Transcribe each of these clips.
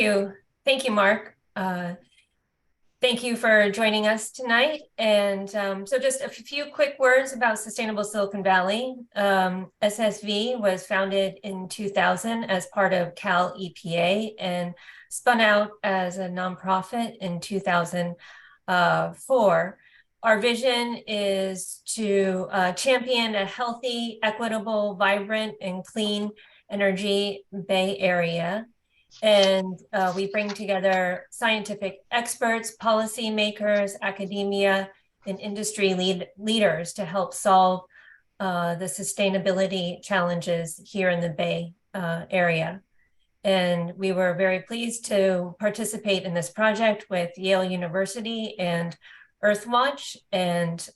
you. Thank you, Mark. Thank you for joining us tonight. And so just a few quick words about Sustainable Silicon Valley. SSV was founded in 2000 as part of Cal EPA and spun out as a nonprofit in 2004. Our vision is to champion a healthy, equitable, vibrant, and clean energy Bay Area. And we bring together scientific experts, policymakers, academia, and industry leaders to help solve the sustainability challenges here in the Bay Area. And we were very pleased to participate in this project with Yale University and Earthwatch, and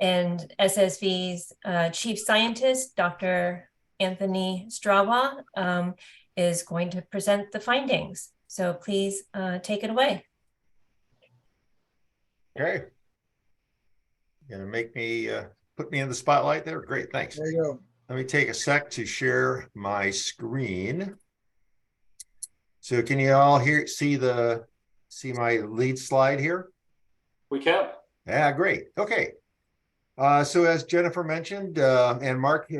SSV's chief scientist, Dr. Anthony Strawa, is going to present the findings. So please take it away. Okay. Gonna make me put me in the spotlight there. Great, thanks. There you go. Let me take a sec to share my screen. So can you all see my lead slide here? We can. Yeah, great. Okay. So as Jennifer mentioned and Mark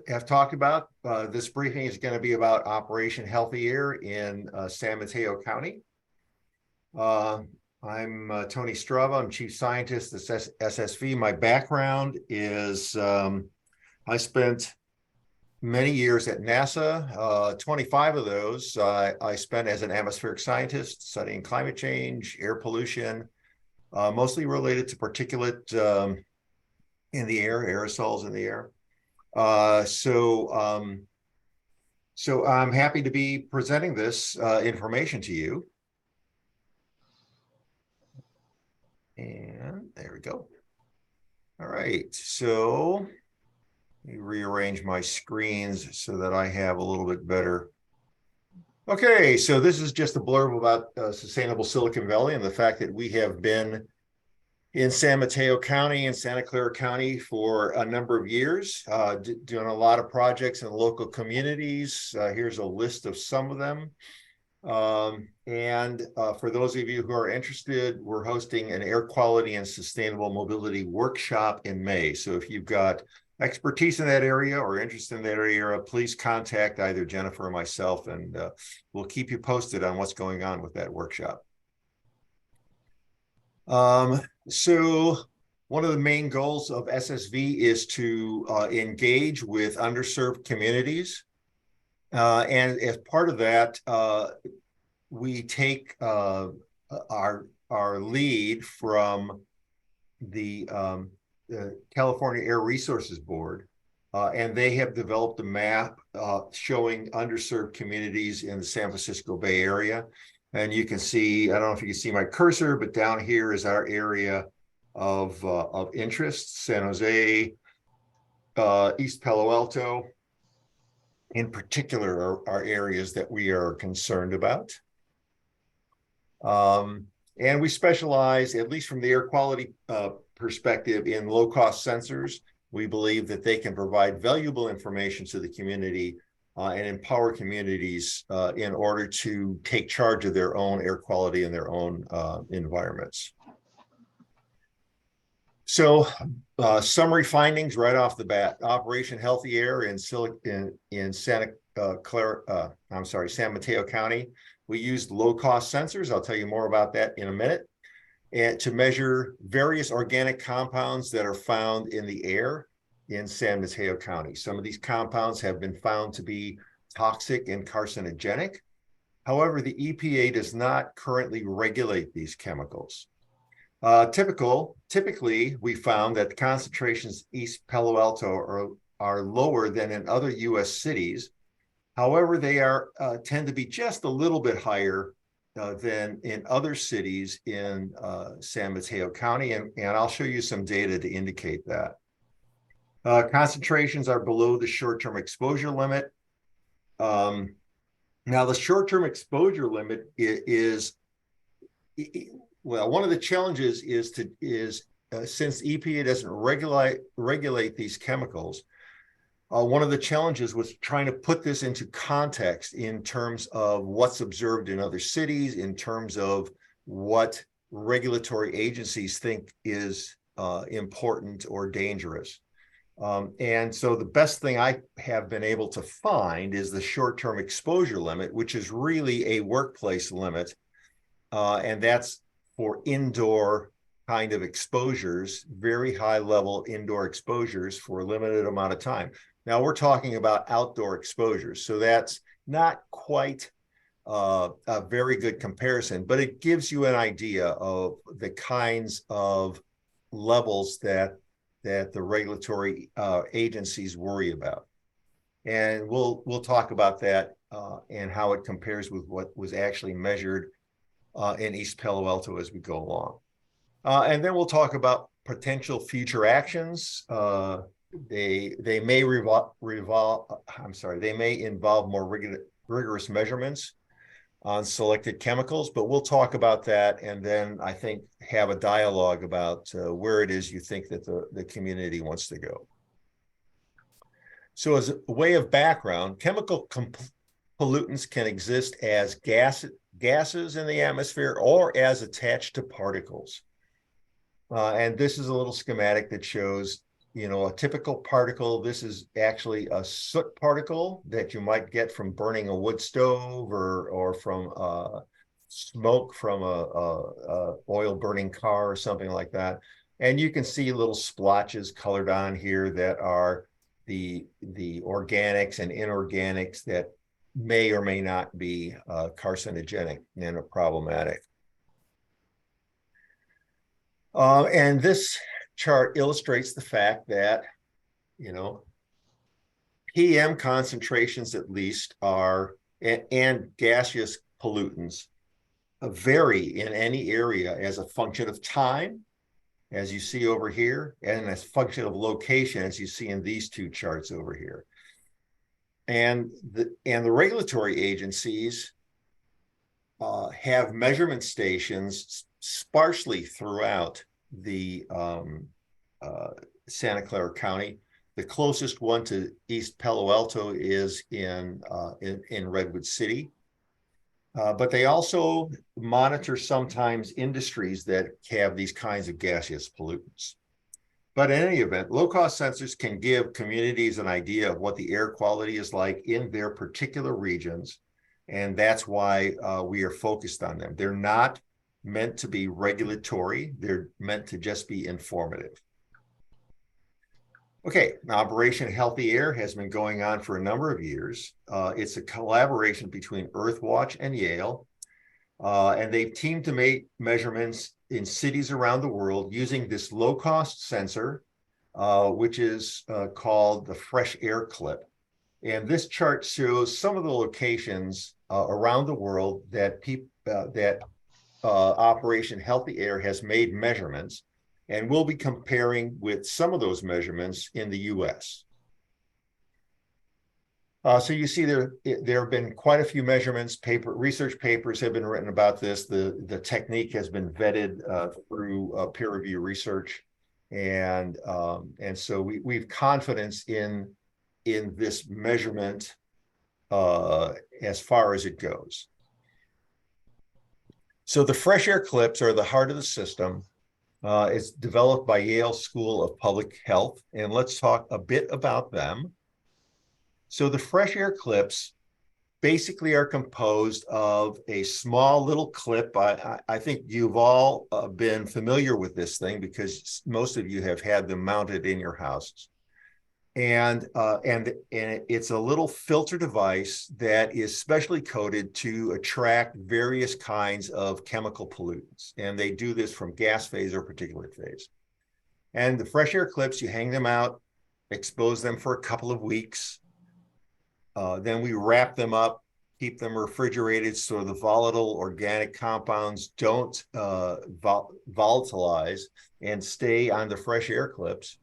have talked about, this briefing is going to be about Operation Healthy Air in San Mateo County. I'm Tony Strawa. I'm Chief Scientist at SSV. My background is I spent many years at NASA. 25 of those I spent as an atmospheric scientist studying climate change, air pollution, mostly related to particulate in the air, aerosols in the air. So I'm happy to be presenting this information to you. And there we go. All right, so let me rearrange my screens so that I have a little bit better. Okay, so this is just a blurb about Sustainable Silicon Valley and the fact that we have been in San Mateo County and Santa Clara County for a number of years, doing a lot of projects in local communities. Here's a list of some of them. For those of you who are interested, we're hosting an air quality and sustainable mobility workshop in May. So if you've got expertise in that area or interest in that area, please contact either Jennifer or myself, and we'll keep you posted on what's going on with that workshop. So one of the main goals of SSV is to engage with underserved communities. And as part of that, we take our lead from the California Air Resources Board, and they have developed a map showing underserved communities in the San Francisco Bay Area. And you can see, I don't know if you can see my cursor, but down here is our area of interest: San Jose, East Palo Alto, in particular, are areas that we are concerned about. And we specialize, at least from the air quality perspective, in low-cost sensors. We believe that they can provide valuable information to the community and empower communities in order to take charge of their own air quality and their own environments. So summary findings right off the bat: Operation Healthy Air in San Mateo County. We used low-cost sensors. I'll tell you more about that in a minute. And to measure various organic compounds that are found in the air in San Mateo County. Some of these compounds have been found to be toxic and carcinogenic. However, the EPA does not currently regulate these chemicals. Typically, we found that the concentrations East Palo Alto are lower than in other U.S. cities. However, they tend to be just a little bit higher than in other cities in San Mateo County, and I'll show you some data to indicate that. Concentrations are below the short-term exposure limit. Now, the short-term exposure limit is well, one of the challenges is since EPA doesn't regulate these chemicals, One of the challenges was trying to put this into context in terms of what's observed in other cities, in terms of what regulatory agencies think is important or dangerous. And so the best thing I have been able to find is the short-term exposure limit, which is really a workplace limit. And that's for indoor kind of exposures, very high level indoor exposures for a limited amount of time. Now we're talking about outdoor exposures. So that's not quite a very good comparison, but it gives you an idea of the kinds of levels that the regulatory agencies worry about. And we'll talk about that and how it compares with what was actually measured in East Palo Alto as we go along. And then we'll talk about potential future actions. They may they may involve more rigorous measurements on selected chemicals, but we'll talk about that and then I think have a dialogue about where it is you think that the community wants to go. So as a way of background, chemical pollutants can exist as gases in the atmosphere or as attached to particles. And this is a little schematic that shows, you know, a typical particle. This is actually a soot particle that you might get from burning a wood stove or from smoke from a oil burning car or something like that. And you can see little splotches colored on here that are the organics and inorganics that may or may not be carcinogenic and problematic. And this chart illustrates the fact that, you know, PM concentrations at least are, and gaseous pollutants vary in any area as a function of time, as you see over here, and as a function of location, as you see in these two charts over here. And the regulatory agencies have measurement stations sparsely throughout the Santa Clara County. The closest one to East Palo Alto is in Redwood City. But they also monitor sometimes industries that have these kinds of gaseous pollutants. But in any event, low-cost sensors can give communities an idea of what the air quality is like in their particular regions. And that's why we are focused on them. They're not meant to be regulatory. They're meant to just be informative. Okay, Operation Healthy Air has been going on for a number of years. It's a collaboration between Earthwatch and Yale. And they've teamed to make measurements in cities around the world using this low-cost sensor, which is called the fresh air clip. And this chart shows some of the locations around the world that Operation Healthy Air has made measurements, and we'll be comparing with some of those measurements in the US. So you see there have been quite a few measurements, research papers have been written about this. The technique has been vetted through peer review research. And so we've confidence in this measurement as far as it goes. So the fresh air clips are the heart of the system. It's developed by Yale School of Public Health. And let's talk a bit about them. So the fresh air clips basically are composed of a small little clip. I think you've all been familiar with this thing because most of you have had them mounted in your houses. And it's a little filter device that is specially coated to attract various kinds of chemical pollutants. And they do this from gas phase or particulate phase. And the fresh air clips, you hang them out, expose them for a couple of weeks. Then we wrap them up, keep them refrigerated so the volatile organic compounds don't volatilize and stay on the fresh air clips.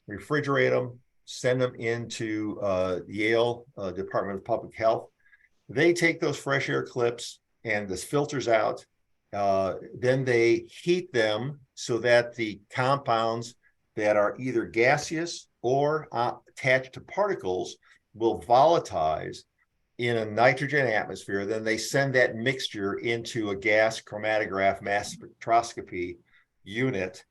Refrigerate them, send them into Yale Department of Public Health. They take those fresh air clips and this filters out. Then they heat them so that the compounds that are either gaseous or attached to particles will volatilize in a nitrogen atmosphere. Then they send that mixture into a gas chromatograph mass spectroscopy unit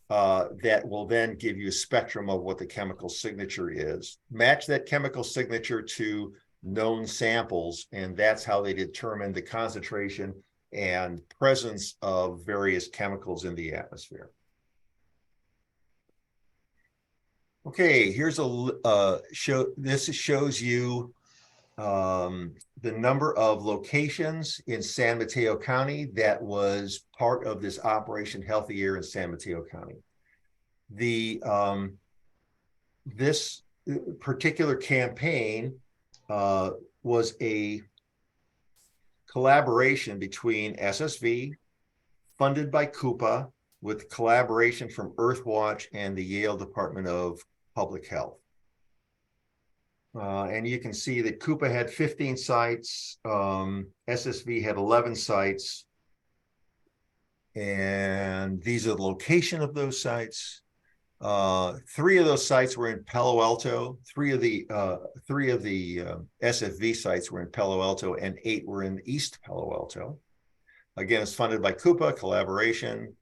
that will then give you a spectrum of what the chemical signature is. Match that chemical signature to known samples, and that's how they determine the concentration and presence of various chemicals in the atmosphere. Okay, here's a show. This shows you the number of locations in San Mateo County that was part of this Operation Healthy Air in San Mateo County. This particular campaign was a collaboration between SSV, funded by Coupa, with collaboration from Earthwatch and the Yale Department of Public Health. And you can see that Coupa had 15 sites, SSV had 11 sites, and these are the location of those sites. 3 of those sites were in Palo Alto. Three of the SFV sites were in Palo Alto, and 8 were in East Palo Alto. Again, it's funded by Coupa, collaboration.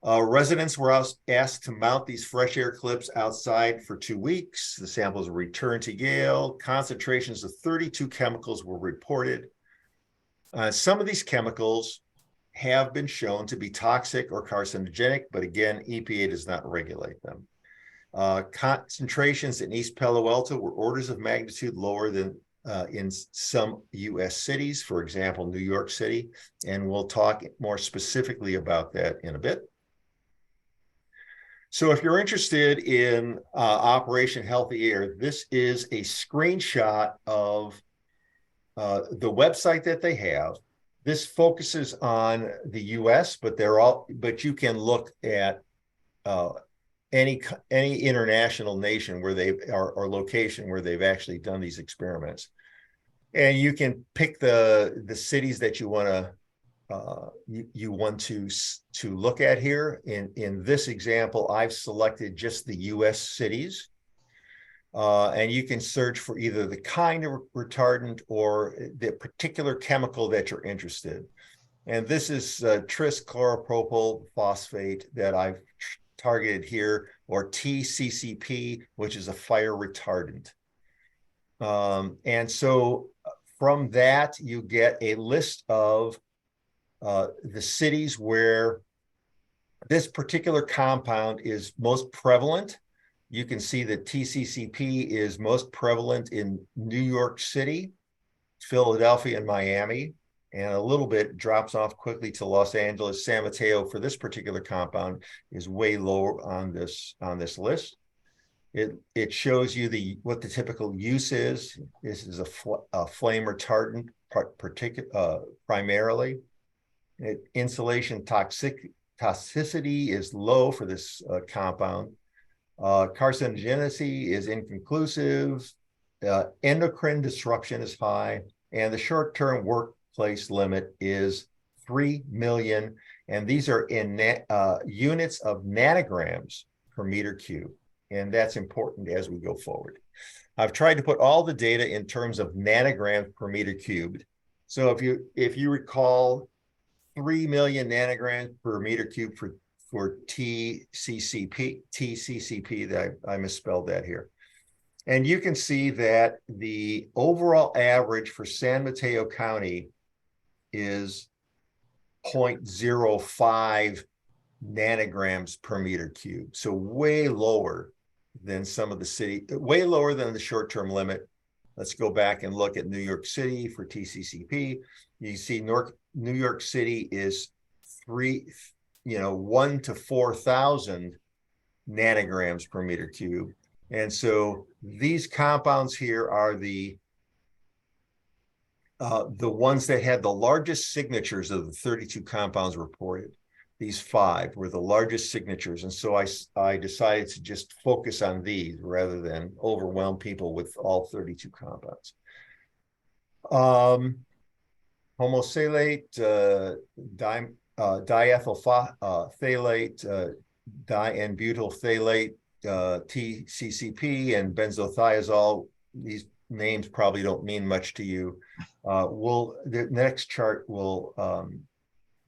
Residents were asked to mount these fresh air clips outside for 2 weeks. The samples were returned to Yale. Concentrations of 32 chemicals were reported. Some of these chemicals have been shown to be toxic or carcinogenic, but again, EPA does not regulate them. Concentrations in East Palo Alto were orders of magnitude lower than in some US cities, for example, New York City, and we'll talk more specifically about that in a bit. So if you're interested in Operation Healthy Air, this is a screenshot of the website that they have. This focuses on the US, but you can look at any international nation where they are, or location where they've actually done these experiments. And you can pick the cities that you want to look at here. In this example, I've selected just the US cities. And you can search for either the kind of retardant or the particular chemical that you're interested in. And this is tris chloropropyl phosphate that I've targeted here, or TCCP, which is a fire retardant. And so from that, you get a list of the cities where this particular compound is most prevalent. You can see that TCCP is most prevalent in New York City, Philadelphia, and Miami, and a little bit drops off quickly to Los Angeles. San Mateo, for this particular compound, is way lower on this list. It shows you what the typical use is. This is a flame retardant, primarily. Insulation toxicity is low for this compound. Carcinogenicity is inconclusive. Endocrine disruption is high, and the short-term workplace limit is 3 million, and these are in units of nanograms per meter cube, and that's important as we go forward. I've tried to put all the data in terms of nanograms per meter cubed. So if you recall, 3 million nanograms per meter cube for TCCP, that I misspelled that here. And you can see that the overall average for San Mateo County is 0.05 nanograms per meter cube. So way lower than some of the city, way lower than the short-term limit. Let's go back and look at New York City for TCCP. You see New York City is 1 to 4,000 nanograms per meter cube. And so these compounds here are the ones that had the largest signatures of the 32 compounds reported. These 5 were the largest signatures. And so I decided to just focus on these rather than overwhelm people with all 32 compounds. Homosalate, diethylphthalate, di- and butyl phthalate, TCCP and benzothiazole. These names probably don't mean much to you. The next chart will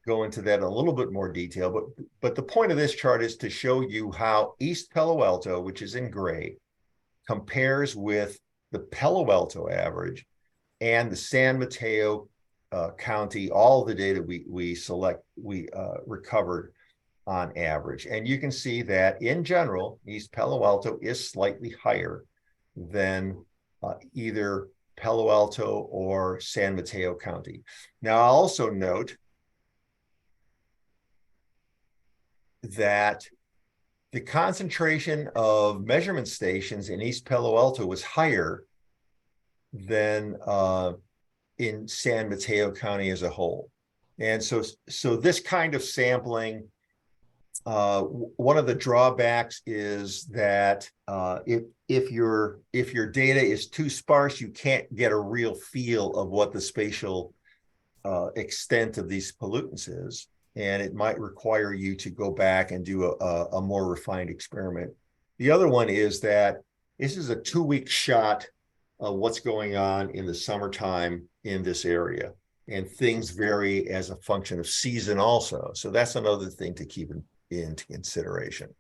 go into that in a little bit more detail, but the point of this chart is to show you how East Palo Alto, which is in gray, compares with the Palo Alto average and the San Mateo County, all the data we recovered on average. And you can see that in general, East Palo Alto is slightly higher than either Palo Alto or San Mateo County. Now, I'll also note that the concentration of measurement stations in East Palo Alto was higher than in San Mateo County as a whole. And so this kind of sampling, one of the drawbacks is that if your data is too sparse, you can't get a real feel of what the spatial extent of these pollutants is. And it might require you to go back and do a more refined experiment. The other one is that this is a 2-week shot of what's going on in the summertime in this area. And things vary as a function of season also. So that's another thing to keep into consideration.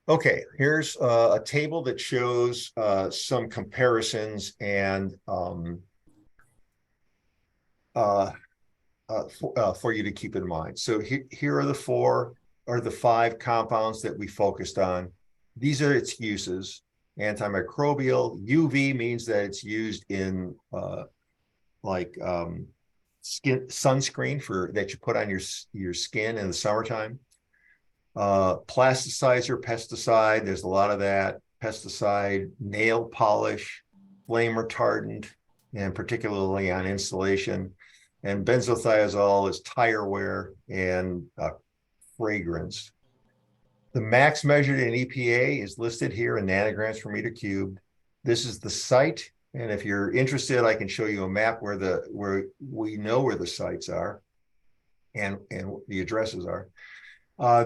Okay, here's a table that shows some comparisons and for you to keep in mind. So here are the 5 compounds that we focused on. These are its uses. Antimicrobial. UV means that it's used in skin sunscreen that you put on your skin in the summertime. Plasticizer, pesticide, there's a lot of that. Pesticide, nail polish, flame retardant, and particularly on insulation. And benzothiazole is tire wear and fragrance. The max measured in EPA is listed here in nanograms per meter cubed. This is the site, and if you're interested, I can show you a map where we know where the sites are and the addresses are.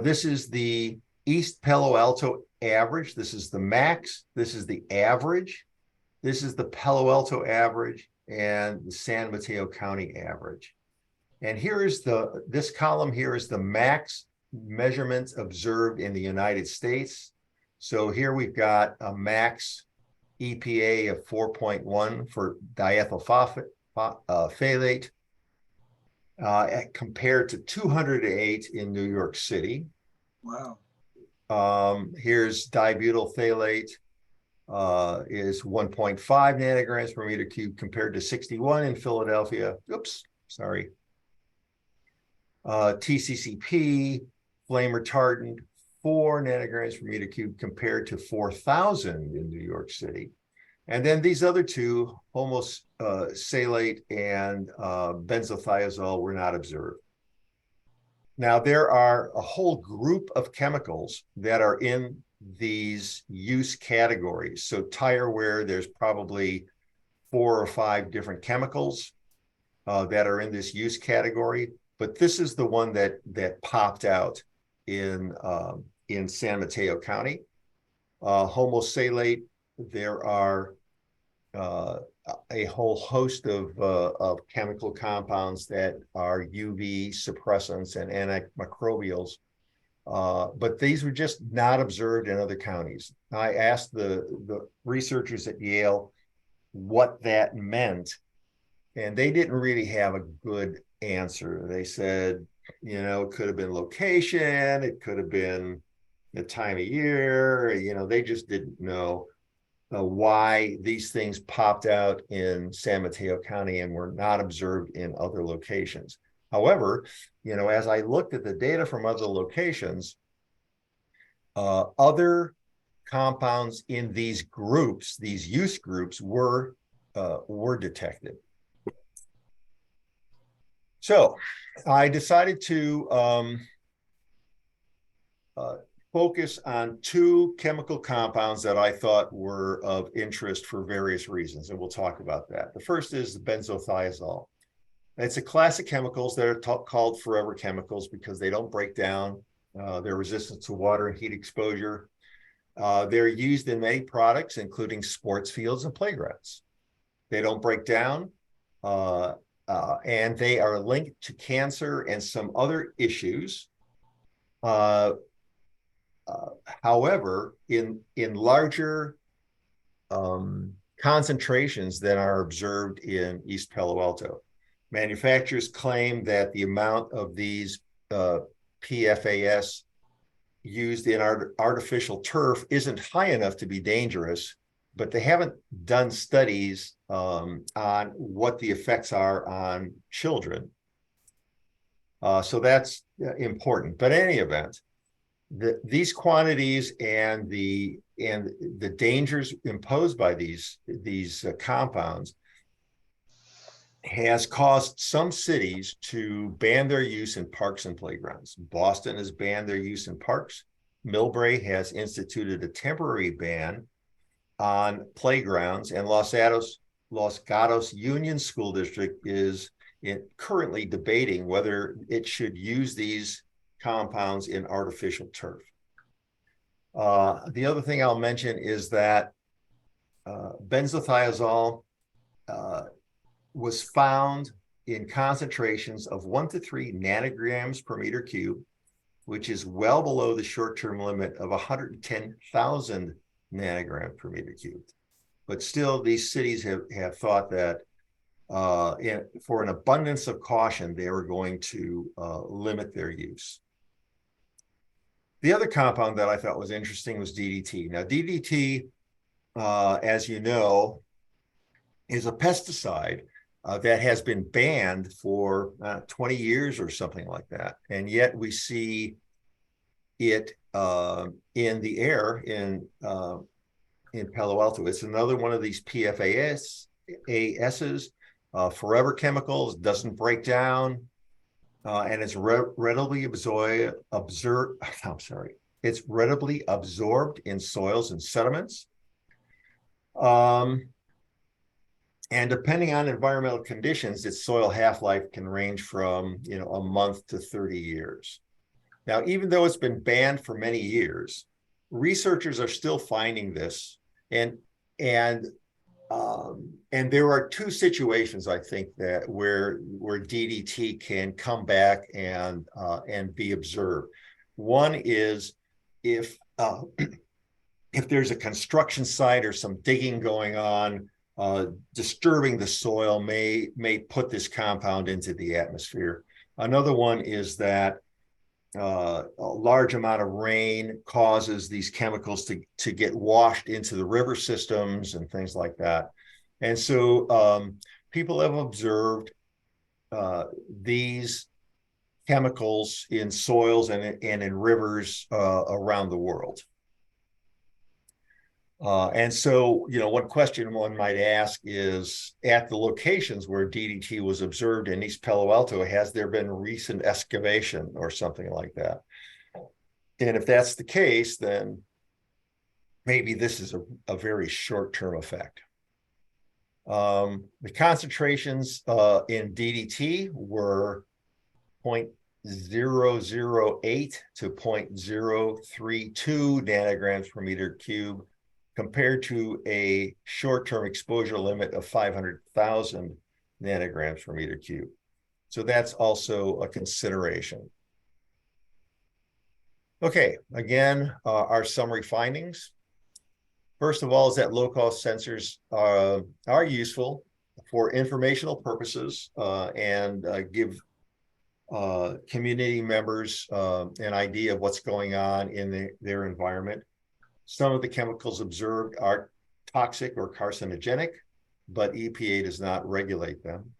This is the East Palo Alto average. This is the max. This is the average. This is the Palo Alto average and the San Mateo County average. And this column here is the max measurements observed in the United States. So here we've got a max EPA of 4.1 for diethylphthalate compared to 208 in New York City. Wow. Here's dibutyl phthalate is 1.5 nanograms per meter cubed compared to 61 in Philadelphia. Oops, sorry. TCCP, flame retardant, 4 nanograms per meter cubed compared to 4,000 in New York City. And then these other two, homosalate and benzothiazole, were not observed. Now, there are a whole group of chemicals that are in these use categories. So tire wear, there's probably 4 or 5 different chemicals that are in this use category. But this is the one that popped out in San Mateo County. Homosalate, there are a whole host of chemical compounds that are UV suppressants and antimicrobials, but these were just not observed in other counties. I asked the researchers at Yale what that meant, and they didn't really have a good answer. They said, it could have been location, it could have been the time of year, they just didn't know why these things popped out in San Mateo County and were not observed in other locations. However, as I looked at the data from other locations, other compounds in these groups, these use groups, were detected. So I decided to focus on 2 chemical compounds that I thought were of interest for various reasons, and we'll talk about that. The first is the benzothiazole. It's a class of chemicals that are called forever chemicals because they don't break down They're resistant to water and heat exposure. They're used in many products, including sports fields and playgrounds. They don't break down, and they are linked to cancer and some other issues. Uh, However, in larger concentrations than are observed in East Palo Alto, manufacturers claim that the amount of these PFAS used in artificial turf isn't high enough to be dangerous, but they haven't done studies on what the effects are on children. So that's important. But in any event, these quantities and the dangers imposed by these compounds has caused some cities to ban their use in parks and playgrounds. Boston has banned their use in parks. Millbrae has instituted a temporary ban on playgrounds, and Los Gatos Union School District is currently debating whether it should use these compounds in artificial turf. The other thing I'll mention is that benzothiazole was found in concentrations of 1 to 3 nanograms per meter cube, which is well below the short-term limit of 110,000 nanograms per meter cubed. But still, these cities have thought that for an abundance of caution, they were going to limit their use. The other compound that I thought was interesting was DDT. Now, DDT, as you know, is a pesticide that has been banned for 20 years or something like that. And yet we see it in the air in Palo Alto. It's another one of these PFASs, forever chemicals, doesn't break down, and it's readily it's readily absorbed in soils and sediments. And depending on environmental conditions, its soil half-life can range from a month to 30 years. Now, even though it's been banned for many years, researchers are still finding this, and there are two situations, I think, that where DDT can come back and be observed. One is if there's a construction site or some digging going on, disturbing the soil may put this compound into the atmosphere. Another one is that a large amount of rain causes these chemicals to get washed into the river systems and things like that. And so people have observed these chemicals in soils and in rivers around the world. And so, one question one might ask is, at the locations where DDT was observed in East Palo Alto, has there been recent excavation or something like that? And if that's the case, then maybe this is a very short-term effect. The concentrations in DDT were 0.008 to 0.032 nanograms per meter cube, compared to a short-term exposure limit of 500,000 nanograms per meter cube. So that's also a consideration. Okay, again, our summary findings. First of all, is that low-cost sensors are useful for informational purposes and give community members an idea of what's going on in their environment. Some of the chemicals observed are toxic or carcinogenic, but EPA does not regulate them.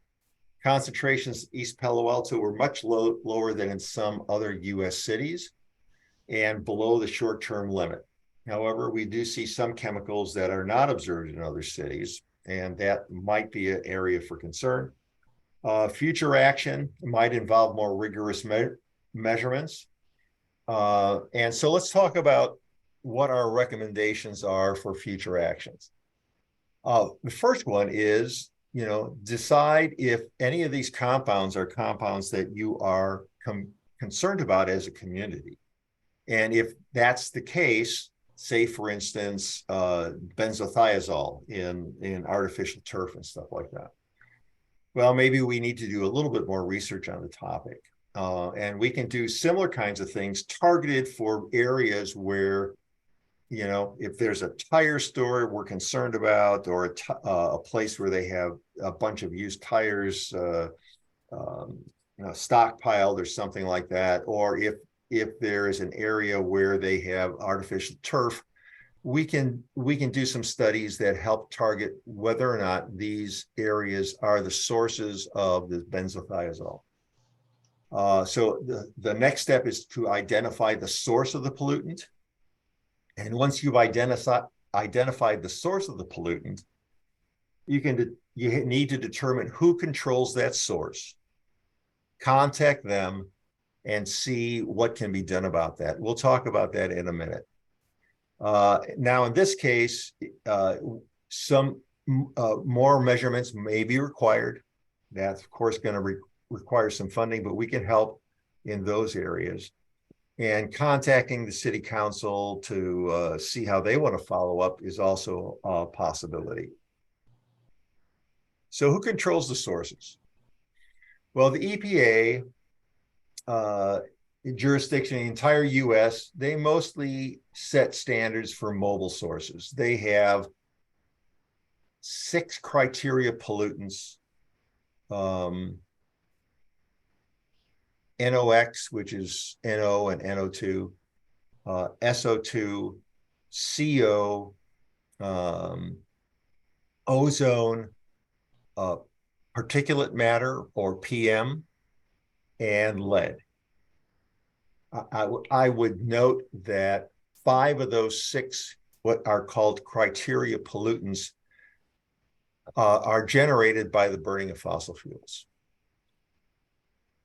Concentrations in East Palo Alto were much lower than in some other US cities and below the short-term limit. However, we do see some chemicals that are not observed in other cities, and that might be an area for concern. Future action might involve more rigorous measurements. And so let's talk about what our recommendations are for future actions. The first one is, decide if any of these compounds are compounds that you are concerned about as a community. And if that's the case, say for instance, benzothiazole in artificial turf and stuff like that. Well, maybe we need to do a little bit more research on the topic. And we can do similar kinds of things targeted for areas where, if there's a tire store we're concerned about, or a place where they have a bunch of used tires stockpiled or something like that, or if there is an area where they have artificial turf, we can do some studies that help target whether or not these areas are the sources of the benzothiazole. So the next step is to identify the source of the pollutant. And once you've identified the source of the pollutant, you need to determine who controls that source, contact them, and see what can be done about that. We'll talk about that in a minute. Now, in this case, some more measurements may be required. That's, of course, going to require some funding, but we can help in those areas. And contacting the city council to see how they want to follow up is also a possibility. So who controls the sources? Well, the EPA, jurisdiction in the entire US, they mostly set standards for mobile sources. They have 6 criteria pollutants. NOx, which is NO and NO2, SO2, CO, ozone, particulate matter or PM, and lead. I would note that 5 of those 6, what are called criteria pollutants, are generated by the burning of fossil fuels.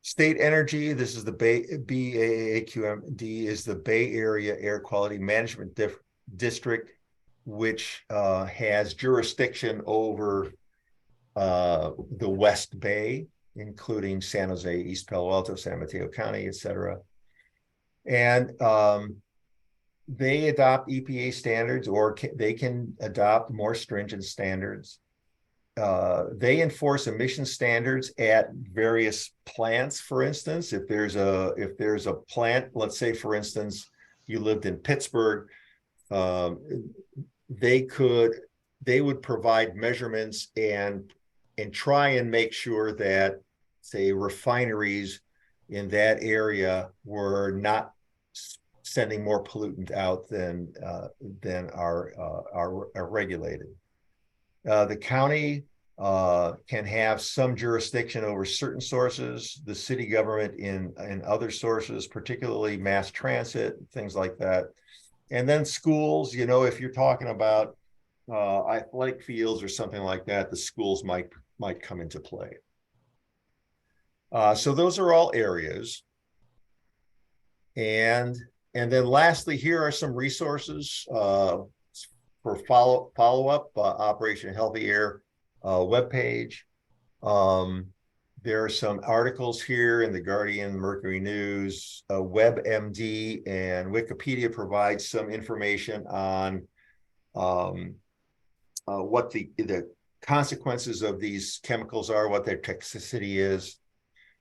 State energy, this is the BAAQMD, is the Bay Area Air Quality Management District, which has jurisdiction over the West Bay, including San Jose, East Palo Alto, San Mateo County, et cetera. And they adopt EPA standards, or they can adopt more stringent standards. They enforce emission standards at various plants. For instance, if there's a plant, let's say, for instance, you lived in Pittsburgh, they would provide measurements and try and make sure that, say, refineries in that area were not sending more pollutant out than are regulated. The county can have some jurisdiction over certain sources, the city government in other sources, particularly mass transit, things like that. And then schools, if you're talking about athletic fields or something like that, the schools might come into play. So those are all areas. And then lastly, here are some resources for follow-up, Operation Healthy Air webpage. There are some articles here in the Guardian, Mercury News, WebMD, and Wikipedia provides some information on what the consequences of these chemicals are, what their toxicity is,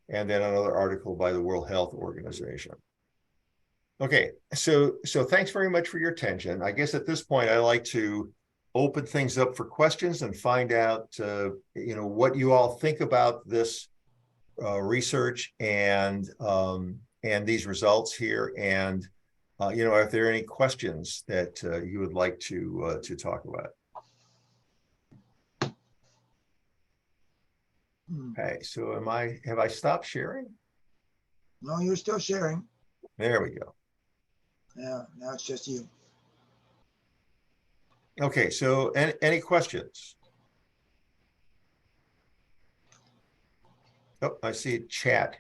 and then another article by the World Health Organization. Okay, so thanks very much for your attention. I guess at this point, I'd like to open things up for questions and find out, what you all think about this research and these results here, and if there are any questions that you would like to talk about. Okay, so have I stopped sharing? No, you're still sharing. There we go. Yeah, now it's just you. Okay, so any questions? Oh, I see a chat.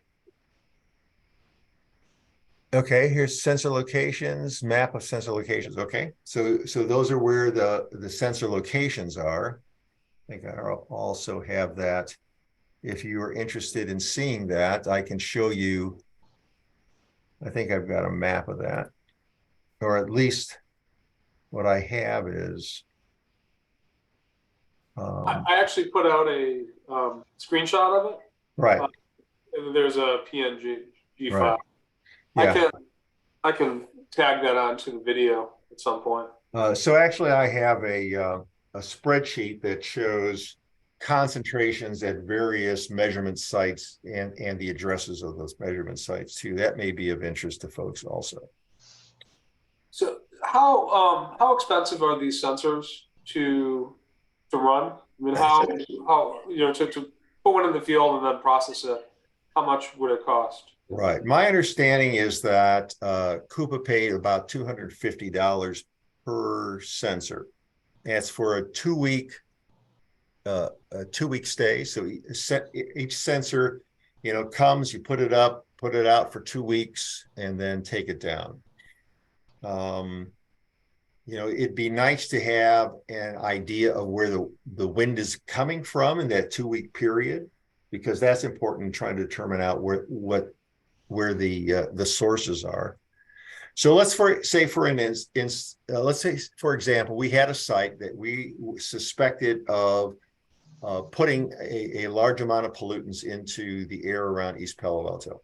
Okay, here's sensor locations, map of sensor locations. Okay, so those are where the sensor locations are. I think I also have that. If you are interested in seeing that, I can show you. I think I've got a map of that. or at least what I have is. I actually put out a screenshot of it. Right. And there's a PNG Right. file. Yeah. I can tag that onto the video at some point. So actually, I have a spreadsheet that shows concentrations at various measurement sites and the addresses of those measurement sites too. That may be of interest to folks also. So how expensive are these sensors to run? I mean, how to put one in the field and then process it? How much would it cost? Right. My understanding is that Coupa paid about $250 per sensor. That's for a 2-week stay. So each sensor, comes, you put it up, put it out for 2 weeks, and then take it down. It'd be nice to have an idea of where the wind is coming from in that 2-week period, because that's important in trying to determine out where the sources are. So let's say for example, we had a site that we suspected of putting a large amount of pollutants into the air around East Palo Alto.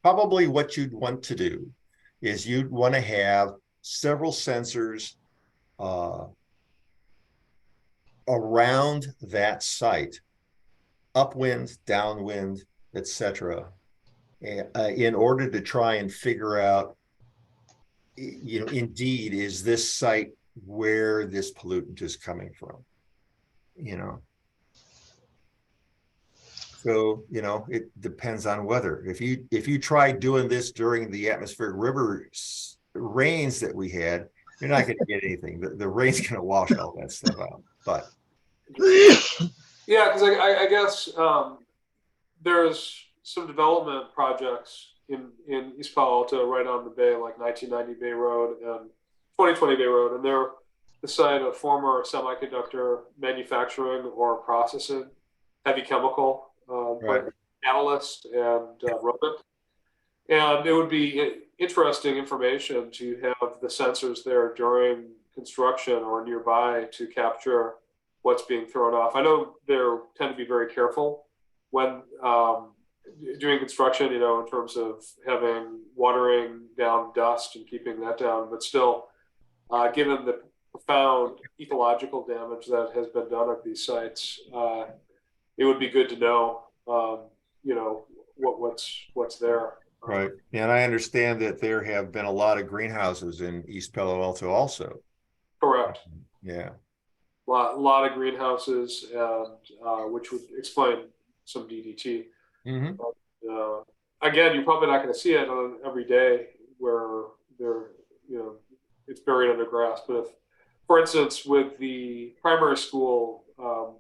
Probably what you'd want to do is you'd want to have several sensors around that site, upwind, downwind, etc., in order to try and figure out, indeed, is this site where this pollutant is coming from? So, it depends on weather. If you try doing this during the atmospheric river rains that we had, you're not going to get anything. The rain's going to wash all that stuff out. But yeah, because I guess there's some development projects in East Palo Alto right on the bay, like 1990 Bay Road and 2020 Bay Road, and they're the site of former semiconductor manufacturing or processing, heavy chemical, right. analyst and rodent. And it would be interesting information to have the sensors there during construction or nearby to capture what's being thrown off. I know they tend to be very careful when doing construction, in terms of having watering down dust and keeping that down, but still, given the profound ecological damage that has been done at these sites, it would be good to know, what's there. Right. And I understand that there have been a lot of greenhouses in East Palo Alto also. Correct. Yeah. A lot of greenhouses, and which would explain some DDT. Mm-hmm. But, again, you're probably not going to see it on every day where it's buried under grass. But if, for instance, with the primary school,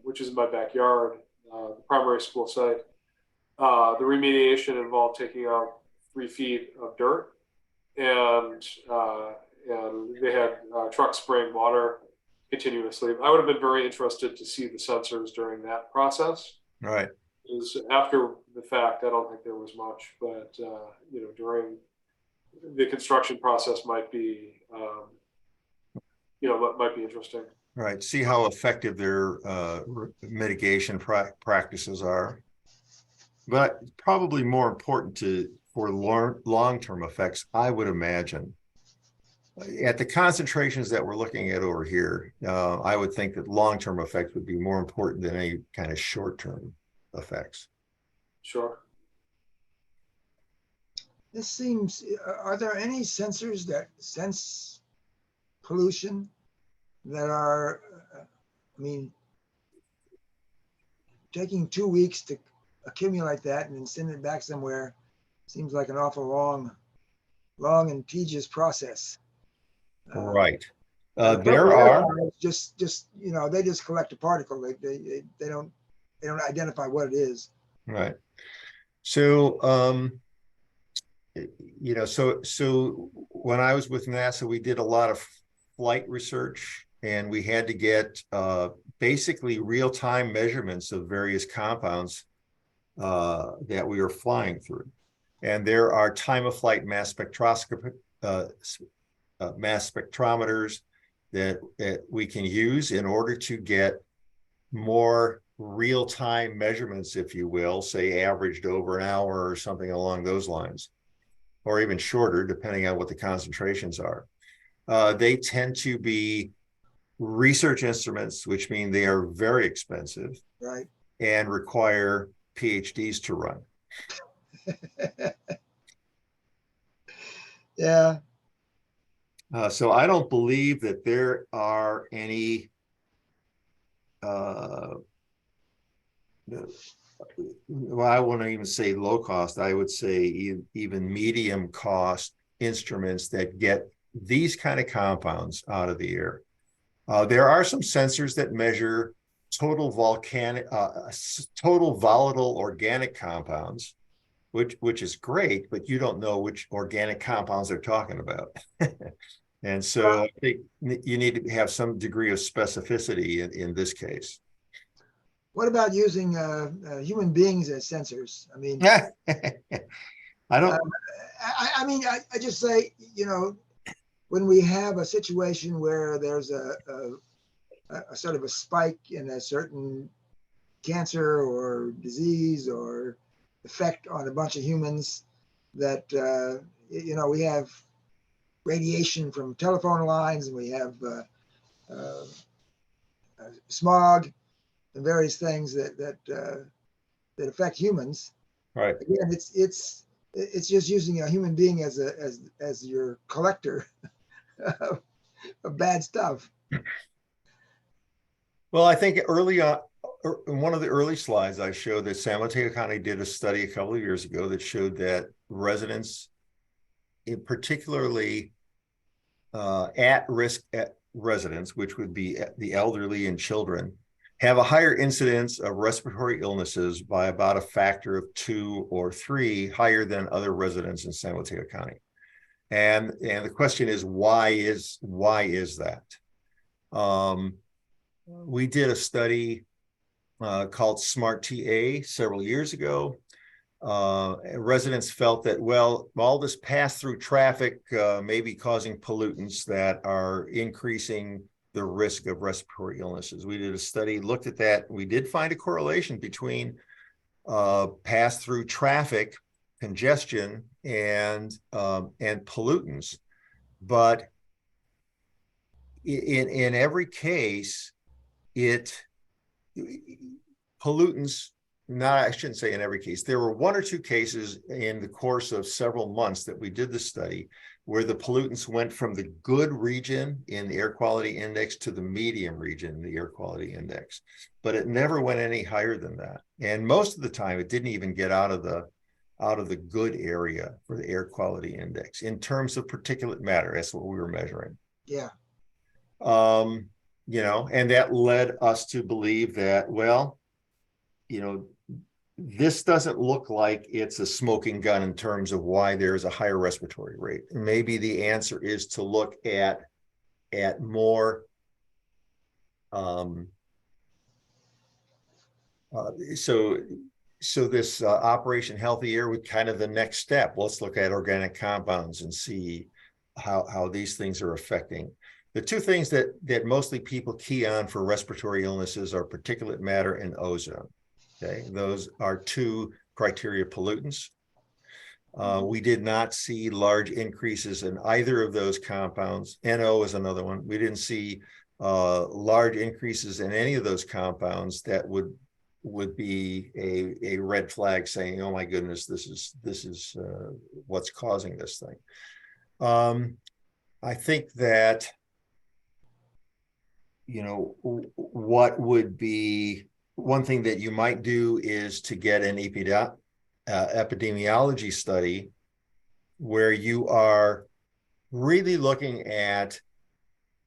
which is in my backyard, the primary school site, the remediation involved taking out 3 feet of dirt, and they had trucks spraying water continuously. I would have been very interested to see the sensors during that process. Right. Because after the fact, I don't think there was much, but during the construction process might be, might be interesting. Right. See how effective their mitigation practices are. But probably more important for long-term effects, I would imagine. At the concentrations that we're looking at over here, I would think that long-term effects would be more important than any kind of short-term effects. Sure. This seems, are there any sensors that sense pollution that are, taking 2 weeks to accumulate that and then send it back somewhere seems like an awful long and tedious process. Right. There are just they just collect a particle. They don't identify what it is. Right. So so when I was with NASA, we did a lot of flight research, and we had to get basically real-time measurements of various compounds that we were flying through. And there are time of flight mass spectroscopy mass spectrometers that we can use in order to get more real-time measurements, if you will, say averaged over an hour or something along those lines, or even shorter, depending on what the concentrations are. They tend to be research instruments, which mean they are very expensive, Right. and require PhDs to run. Yeah. So I don't believe that there are any well, I wouldn't even say low cost. I would say even medium cost instruments that get these kind of compounds out of the air. There are some sensors that measure total volatile organic compounds, which is great, but you don't know which organic compounds they're talking about. And so I think you need to have some degree of specificity in this case. What about using human beings as sensors? I mean, I don't. I mean, I just say, you know, when we have a situation where there's a sort of a spike in a certain cancer or disease or effect on a bunch of humans, that you know, we have radiation from telephone lines, and we have smog and various things that affect humans. Right. Again, it's just using a human being as your collector of bad stuff. Well, I think early on, in one of the early slides, I showed that San Mateo County did a study a couple of years ago that showed that residents, particularly at-risk residents, which would be the elderly and children, have a higher incidence of respiratory illnesses by about a factor of 2 or 3 higher than other residents in San Mateo County. And the question is, why is that? We did a study called Smart TA several years ago. Residents felt that, well, all this pass-through traffic may be causing pollutants that are increasing the risk of respiratory illnesses. We did a study, looked at that. We did find a correlation between pass-through traffic, congestion, and pollutants. But in every case, pollutants, I shouldn't say in every case. There were 1 or 2 cases in the course of several months that we did the study where the pollutants went from the good region in the air quality index to the medium region in the air quality index, but it never went any higher than that. And most of the time, it didn't even get out of the good area for the air quality index in terms of particulate matter. That's what we were measuring. Yeah. You know, and that led us to believe that, well, you know, this doesn't look like it's a smoking gun in terms of why there's a higher respiratory rate. Maybe the answer is to look at more so this Operation Healthy Air was kind of the next step. Let's look at organic compounds and see how these things are affecting. The 2 things that mostly people key on for respiratory illnesses are particulate matter and ozone. Okay, those are 2 criteria pollutants. We did not see large increases in either of those compounds. NO is another one. We didn't see large increases in any of those compounds that would be a red flag saying, oh my goodness, this is what's causing this thing. I think that, you know, what would be one thing that you might do is to get an epidemiology study where you are really looking at,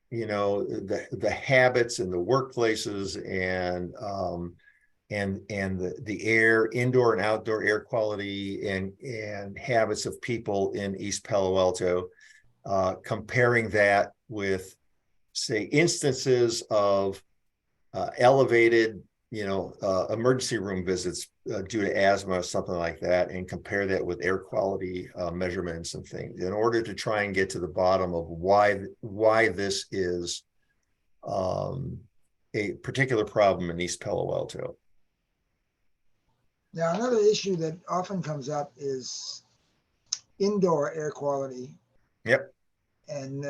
you know, the habits in the workplaces and the air, indoor and outdoor air quality and habits of people in East Palo Alto, comparing that with, say, instances of elevated, you know, emergency room visits due to asthma or something like that, and compare that with air quality measurements and things in order to try and get to the bottom of why this is a particular problem in East Palo Alto. Now, another issue that often comes up is indoor air quality. Yep. And,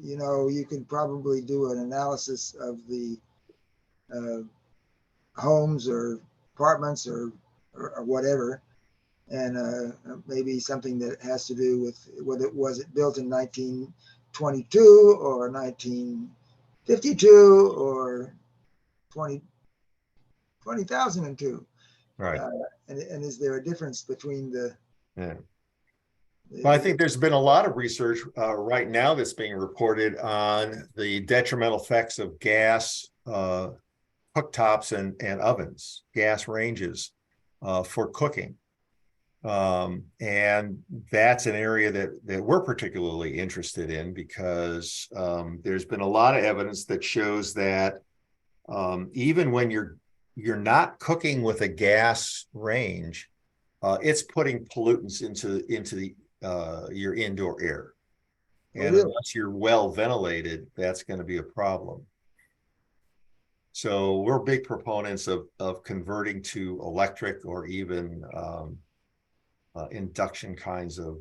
you know, you could probably do an analysis of the homes or apartments or whatever, and maybe something that has to do with whether it was built in 1922 or 1952 or 20,002. Right. And is there a difference between the? Yeah. Well, I think there's been a lot of research right now that's being reported on the detrimental effects of gas cooktops and ovens, gas ranges for cooking. And that's an area that we're particularly interested in because there's been a lot of evidence that shows that even when you're not cooking with a gas range, it's putting pollutants into the your indoor air. And Really? unless you're well ventilated, that's going to be a problem. So we're big proponents of converting to electric or even induction kinds of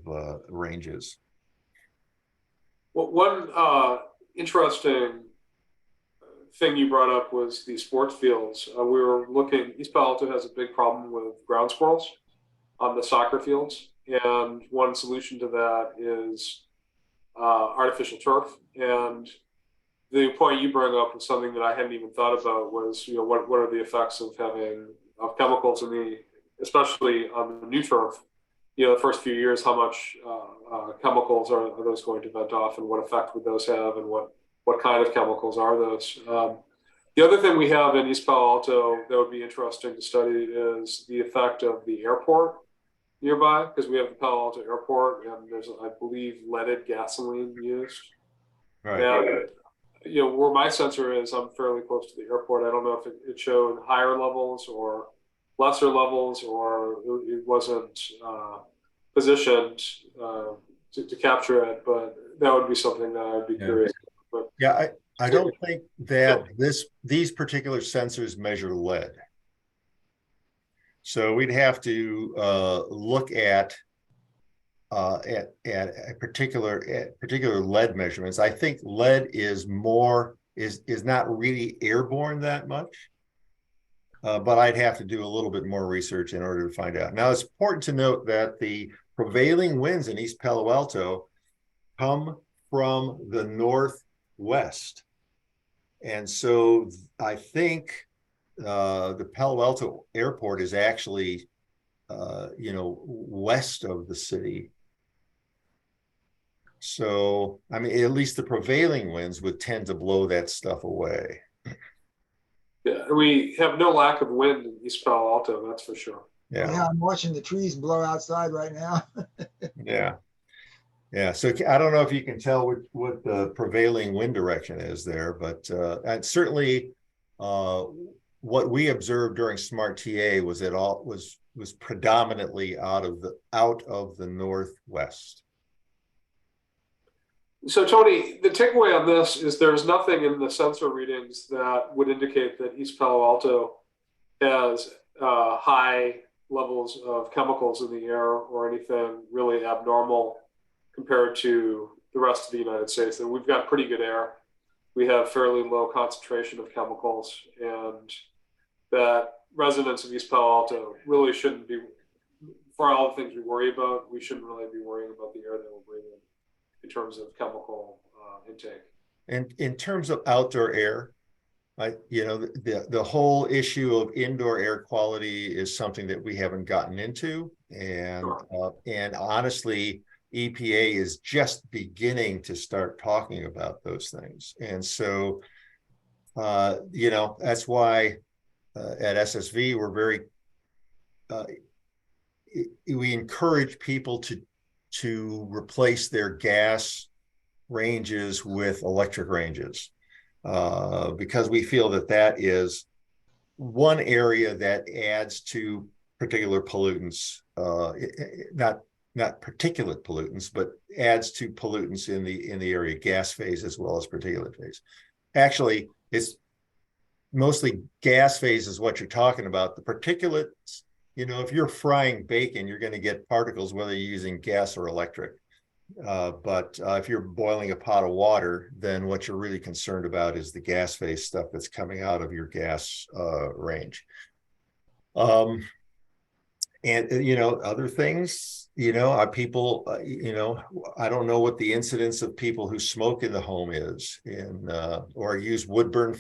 ranges. Well, one interesting thing you brought up was the sports fields. We were looking, East Palo Alto has a big problem with ground squirrels on the soccer fields. And one solution to that is artificial turf. And the point you bring up was something that I hadn't even thought about was, you know, what are the effects of having chemicals in the, especially on the new turf, you know, the first few years, how much chemicals are those going to vent off and what effect would those have and what kind of chemicals are those? The other thing we have in East Palo Alto that would be interesting to study is the effect of the airport nearby, because we have the Palo Alto airport and there's, I believe, leaded gasoline used. Right. And, you know, where my sensor is, I'm fairly close to the airport. I don't know if it showed higher levels or lesser levels, or it wasn't positioned to capture it, but that would be something that I would be curious about. But, yeah, I don't think that these particular sensors measure lead. So we'd have to look at a particular lead measurements. I think lead is not really airborne that much, but I'd have to do a little bit more research in order to find out. Now, it's important to note that the prevailing winds in East Palo Alto come from the northwest, and so I think the Palo Alto airport is actually, you know, west of the city. So, I mean, at least the prevailing winds would tend to blow that stuff away. yeah, we have no lack of wind in East Palo Alto, that's for sure. Yeah, I'm watching the trees blow outside right now. Yeah. Yeah. So I don't know if you can tell what the prevailing wind direction is there, but and certainly what we observed during Smart TA was it all was predominantly out of the northwest. So, Tony, the takeaway on this is there's nothing in the sensor readings that would indicate that East Palo Alto has high levels of chemicals in the air or anything really abnormal compared to the rest of the United States. That we've got pretty good air. We have fairly low concentration of chemicals, and that residents of East Palo Alto really shouldn't be, for all the things we worry about, we shouldn't really be worrying about the air that we're breathing in terms of chemical intake. And in terms of outdoor air, you know, the whole issue of indoor air quality is something that we haven't gotten into, and and honestly, EPA is just beginning to start talking about those things, and so you know, that's why at SSV we're very we encourage people to replace their gas ranges with electric ranges, because we feel that is one area that adds to particular pollutants, not particulate pollutants, but adds to pollutants in the area, gas phase as well as particulate phase. Actually, it's mostly gas phase is what you're talking about. The particulates, if you're frying bacon, you're going to get particles whether you're using gas or electric. But if you're boiling a pot of water, then what you're really concerned about is the gas phase stuff that's coming out of your gas range. And other things, people, I don't know what the incidence of people who smoke in the home is, or use wood burning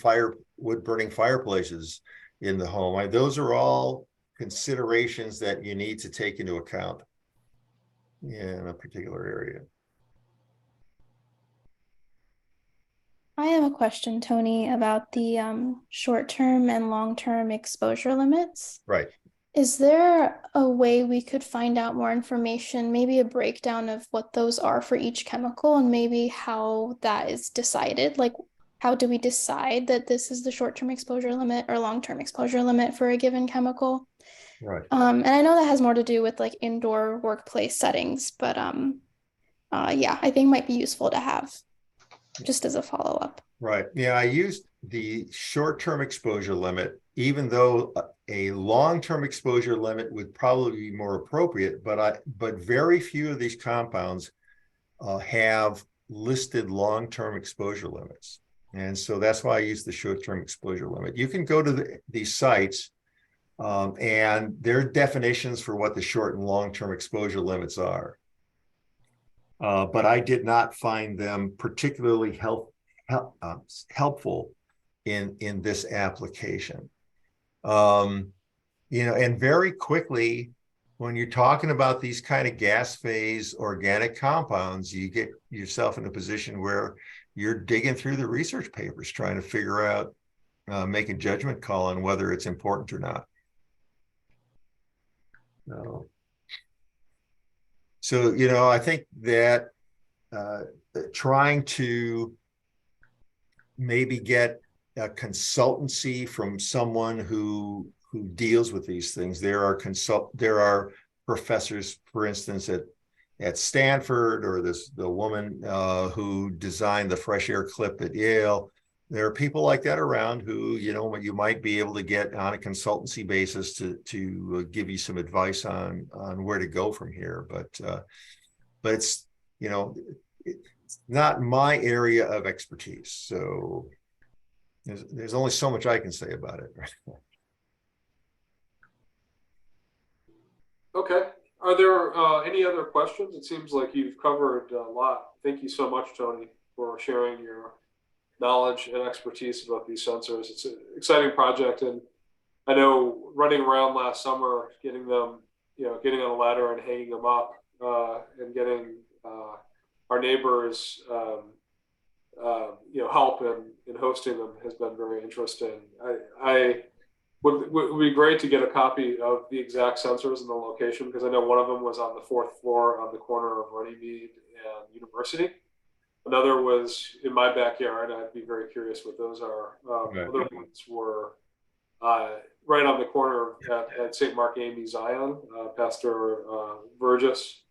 fireplaces in the home. Those are all considerations that you need to take into account in a particular area. I have a question, Tony, about the short-term and long-term exposure limits. Right. Is there a way we could find out more information, maybe a breakdown of what those are for each chemical and maybe how that is decided? Like, how do we decide that this is the short-term exposure limit or long-term exposure limit for a given chemical? Right. And I know that has more to do with like indoor workplace settings, but yeah, I think might be useful to have just as a follow-up. Right. Yeah, I used the short-term exposure limit, even though a long-term exposure limit would probably be more appropriate, but very few of these compounds have listed long-term exposure limits. And so that's why I use the short-term exposure limit. You can go to these sites and their definitions for what the short and long-term exposure limits are. But I did not find them particularly helpful in this application. And very quickly, when you're talking about these kind of gas phase organic compounds, you get yourself in a position where you're digging through the research papers, trying to figure out, make a judgment call on whether it's important or not. So, I think that trying to maybe get a consultancy from someone who deals with these things. There are professors, for instance, at Stanford, or the woman who designed the fresh air clip at Yale. There are people like that around who, you might be able to get on a consultancy basis to give you some advice on where to go from here. But it's, it's not my area of expertise. So there's only so much I can say about it. Okay. Are there any other questions? It seems like you've covered a lot. Thank you so much, Tony, for sharing your knowledge and expertise about these sensors. It's an exciting project, and I know running around last summer, getting them, getting on a ladder and hanging them up, and getting our neighbors, help in hosting them has been very interesting. I would be great to get a copy of the exact sensors and the location, because I know one of them was on the 4th floor on the corner of Runnymede and University. Another was in my backyard. I'd be very curious what those are. Other ones were right on the corner at St. Mark Amy Zion. Pastor Burgess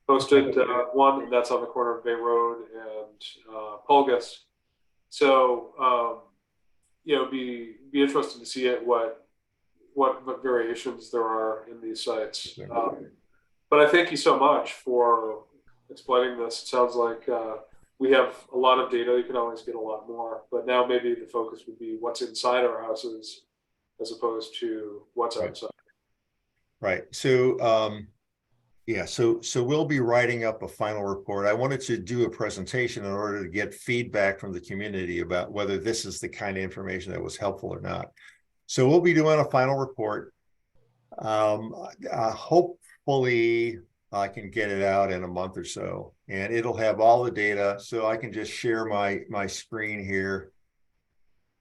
hosted one, and that's on the corner of Bay Road and Pulgus. So, be interested to see what variations there are in these sites. But I thank you so much for explaining this. It sounds like we have a lot of data. You can always get a lot more, but now maybe the focus would be what's inside our houses as opposed to what's outside. Right. So, yeah, so we'll be writing up a final report. I wanted to do a presentation in order to get feedback from the community about whether this is the kind of information that was helpful or not. So we'll be doing a final report. Hopefully I can get it out in a month or so, and it'll have all the data. So I can just share my screen here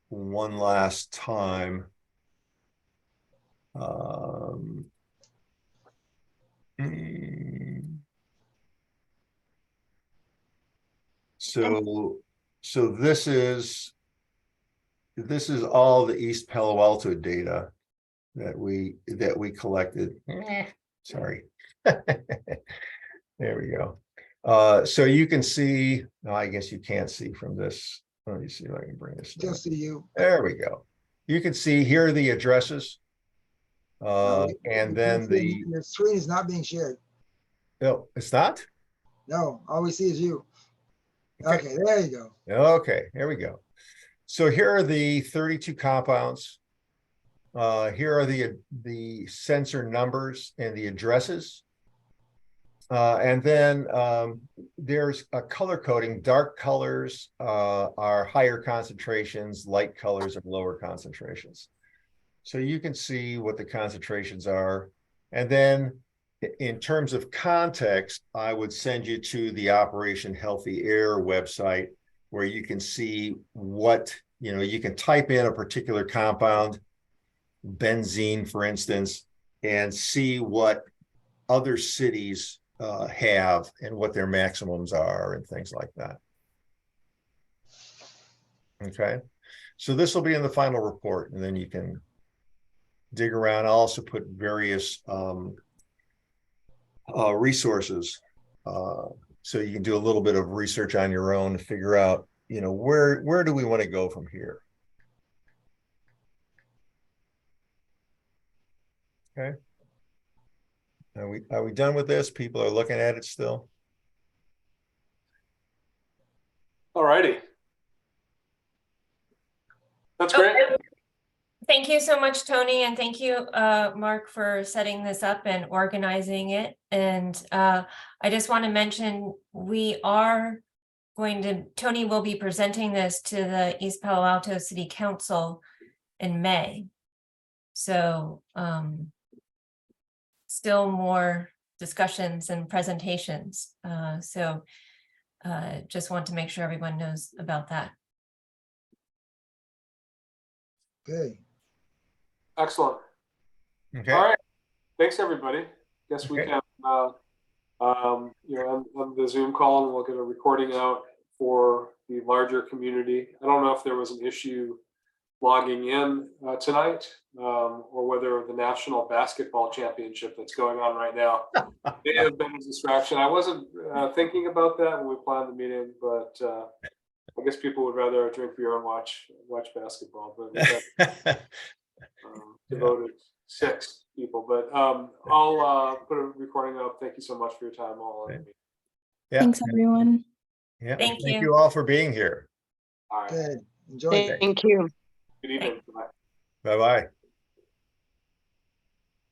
one last time. So this is this is all the East Palo Alto data that we collected. Sorry. There we go. So you can see, no, I guess you can't see from this. Let me see if I can bring this down. Just see you. There we go. You can see here are the addresses. And then your screen is not being shared. No, it's not? No, all we see is you. Okay, there you go. Okay, here we go. So here are the 32 compounds. Here are the sensor numbers and the addresses. And then there's a color coding. Dark colors are higher concentrations, light colors are lower concentrations. So you can see what the concentrations are. And then in terms of context, I would send you to the Operation Healthy Air website, where you can see what, you can type in a particular compound, benzene, for instance, and see what other cities have and what their maximums are and things like that. Okay, so this will be in the final report, and then you can dig around. I'll also put various resources so you can do a little bit of research on your own to figure out, where do we want to go from here? Okay. Are we done with this? People are looking at it still. All righty. That's great. Thank you so much, Tony, and thank you, Mark, for setting this up and organizing it. And I just want to mention, Tony will be presenting this to the East Palo Alto City Council in May. So still more discussions and presentations. So just want to make sure everyone knows about that. Okay. Excellent. Okay. All right. Thanks, everybody. Guess we Okay. can, on the Zoom call, and we'll get a recording out for the larger community. I don't know if there was an issue logging in tonight, or whether the National Basketball Championship that's going on right now may have been a distraction. I wasn't thinking about that when we planned the meeting, but I guess people would rather drink beer and watch basketball. But we've got, devoted 6 people. But I'll put a recording up. Thank you so much for your time, all. Yeah. Thanks, everyone. Yeah. Thank Thank you. you all for being here. All right. Good. Enjoy. Thank you. Good evening. Bye. Bye-bye.